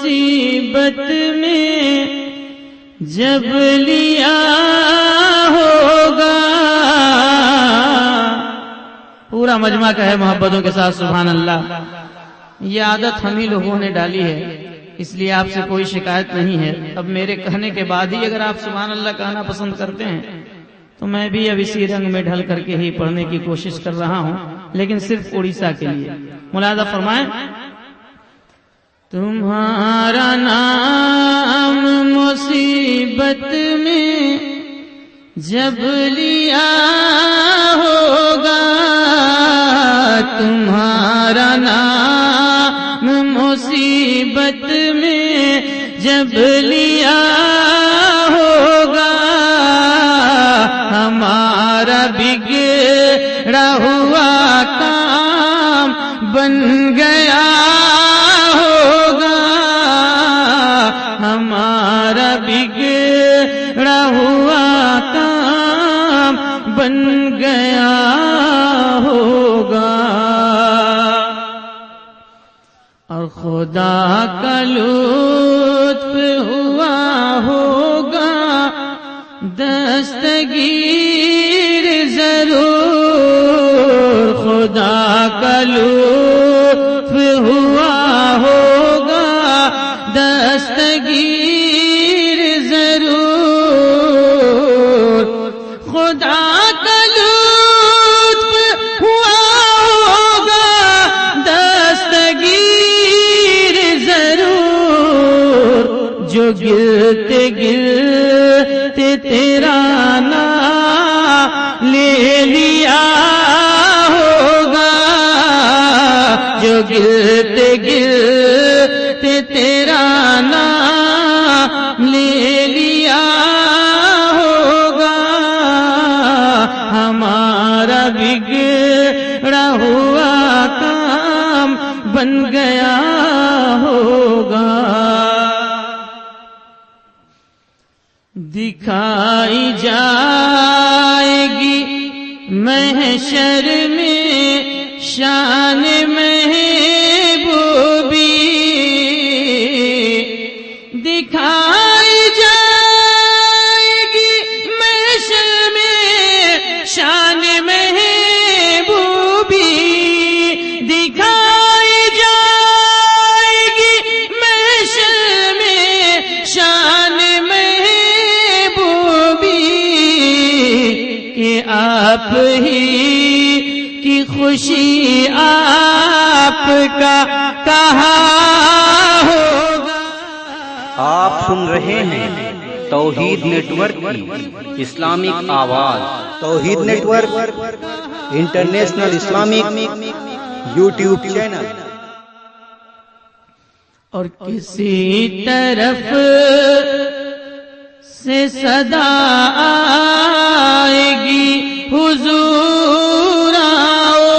مصیبت میں جب لیا ہوگا. پورا مجمع کا ہے محبتوں کے ساتھ سبحان اللہ. یہ عادت ہم ہی لوگوں نے ڈالی ہے، اس لیے آپ سے کوئی شکایت نہیں ہے. اب میرے کہنے کے بعد ہی اگر آپ سبحان اللہ کہنا پسند کرتے ہیں تو میں بھی اب اسی رنگ میں ڈھل کر کے ہی پڑھنے کی کوشش کر رہا ہوں، لیکن صرف اڑیسہ کے لیے. ملاحظہ فرمائیں. تمہارا نام مصیبت میں جب لیا ہوگا، تمہارا نام مصیبت میں جب لیا ہوگا، ہمارا بگڑا ہوا کام بن گیا ہوگا، ہمارا بگڑا ہوا کام بن گیا ہوگا. اور خدا کا لطف ہوا ہوگا دستگیر ضرور، خدا کا لطف ہوا ہوگا دستگیر ضرور، خدا کا لطف ہوا ہوگا دستگیر ضرور، جو گرتے گرتے تیرا نام لے لیا ہوگا، جو گرتے گرتے تیرا نام لے لیا ہوگا، ہمارا بگڑا ہوا کام بن گیا ہوگا. دکھائی جائے گی محشر میں شان محبوبی، دکھائی جائے گی محشر میں شان محبوبی، دکھائی جائے گی محشر میں شان محبوبی، کہ آپ ہی کی خوشی آپ کا کہا ہوگا. آپ سن رہے ہیں توحید نیٹ ورک کی اسلامک آواز. Tauheed network international Islamic YouTube channel. اور کسی طرف سے صدا آئے گی حضور آؤ،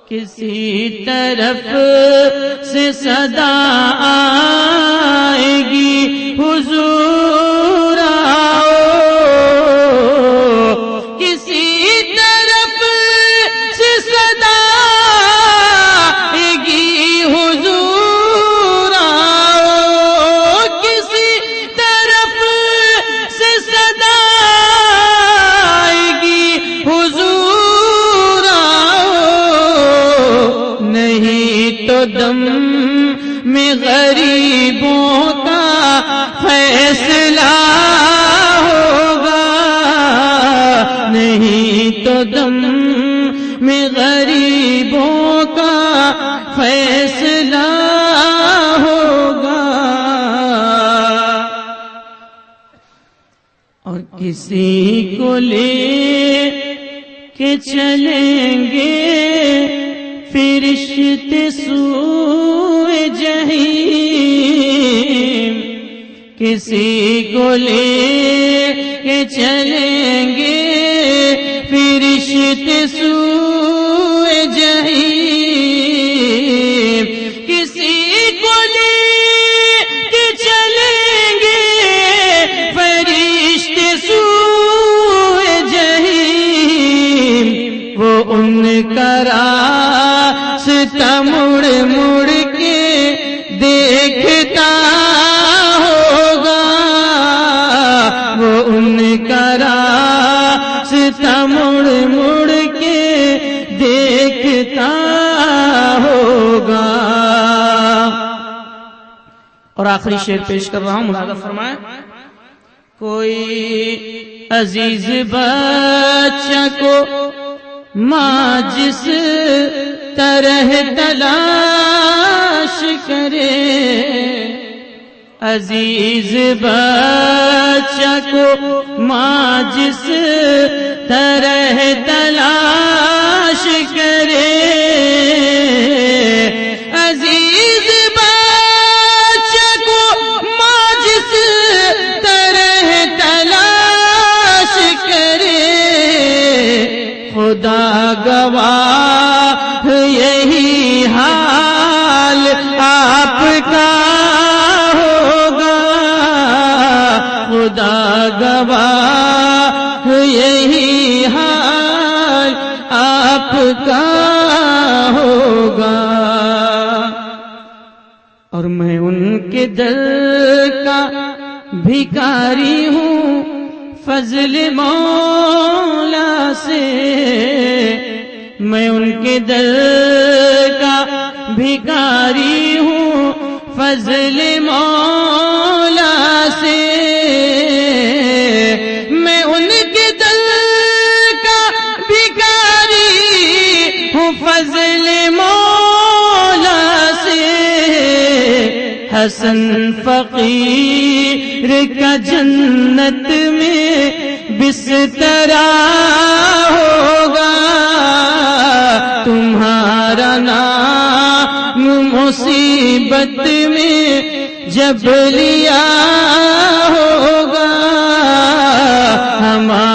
کسی طرف سے صدا آئے گی حضور آؤ، کسی طرف سے صدا آئے گی حضور آؤ، کسی طرف سے صدا آئے گی حضور آؤ، نہیں تو دم میں غریبوں کا فیصلہ ہوگا، نہیں تو دم میں غریبوں کا فیصلہ ہوگا. اور کسی کو لے کے چلیں گے فرشتے سوئے جحیم، کسی کو لے کے چلیں گے فرشتے سوئے جحیم، کسی کو لے کے چلیں گے فرشتے سوئے جحیم، وہ ان کا راستہ مڑ مڑ کے کا راستہ مڑ مڑ کے دیکھتا ہوگا. اور آخری شعر پیش کر رہا ہوں، ملاحظہ فرمائیں. کوئی عزیز بچہ کو ماں جس طرح تلاش کرے، عزیز بچہ کو ماں جس طرح تلاش کرے، عزیز بچہ کو ماں جس طرح تلاش کرے، خدا گواہ یہی حال آپ کا ہوگا، خدا گواہ یہی حال آپ کا ہوگا. اور میں ان کے در کا بھکاری ہوں فضل مولا سے، میں ان کے در کا بھکاری ہوں فضل مولا سے، میں ان کے در کا بھکاری ہوں فضل مولا سے. حسن فقیر کا جنت میں بسترا ہوگا، تمہارا نام مصیبت میں جب لیا ہوگا، ہمارا